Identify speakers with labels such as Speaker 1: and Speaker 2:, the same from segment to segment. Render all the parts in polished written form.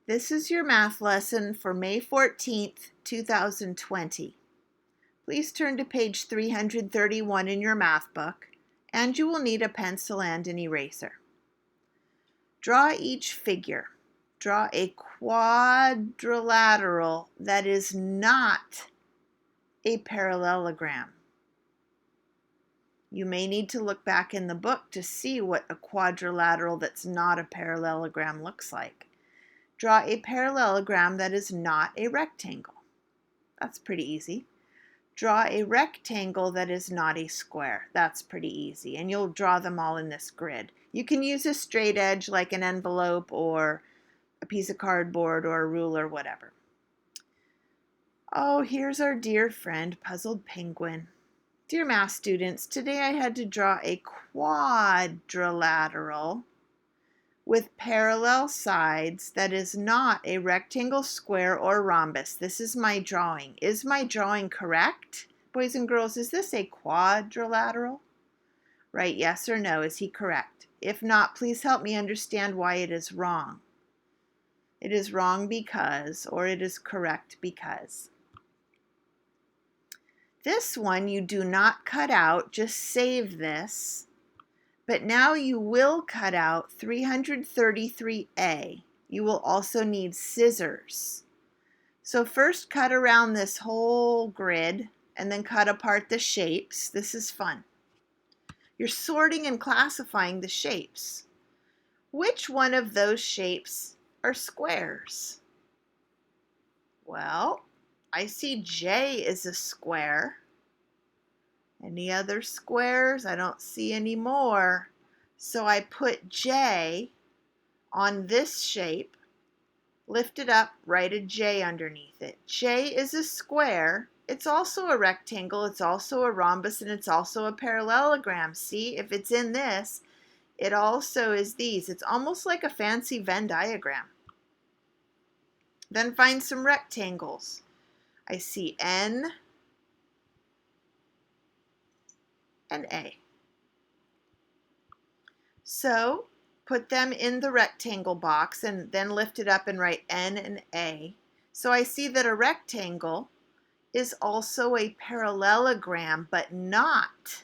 Speaker 1: This is your math lesson for May 14th, 2020. Please turn to page 331 in your math book, and you will need a pencil and an eraser. Draw each figure. Draw a quadrilateral that is not a parallelogram. You may need to look back in the book to see what a quadrilateral that's not a parallelogram looks like. Draw a parallelogram that is not a rectangle. That's pretty easy. Draw a rectangle that is not a square. That's pretty easy. And you'll draw them all in this grid. You can use a straight edge like an envelope or a piece of cardboard or a ruler, whatever. Oh, here's our dear friend, Puzzled Penguin. Dear math students, today I had to draw a quadrilateral with parallel sides that is not a rectangle, square, or rhombus. This is my drawing. Is my drawing correct? Boys and girls, is this a quadrilateral? Right, yes or no, is he correct? If not, please help me understand why it is wrong. It is wrong because, or it is correct because. This one you do not cut out, just save this. But now you will cut out 333A. You will also need scissors. So first cut around this whole grid and then cut apart the shapes. This is fun. You're sorting and classifying the shapes. Which one of those shapes are squares? Well, I see J is a square. Any other squares? I don't see any more. So I put J on this shape, lift it up, write a J underneath it. J is a square. It's also a rectangle. It's also a rhombus, and it's also a parallelogram. See, if it's in this, it also is these. It's almost like a fancy Venn diagram. Then find some rectangles. I see N and A. So put them in the rectangle box and then lift it up and write N and A. So I see that a rectangle is also a parallelogram, but not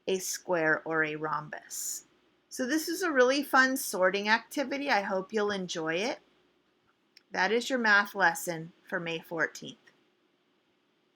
Speaker 1: a square or a rhombus. So this is a really fun sorting activity. I hope you'll enjoy it. That is your math lesson for May 14th.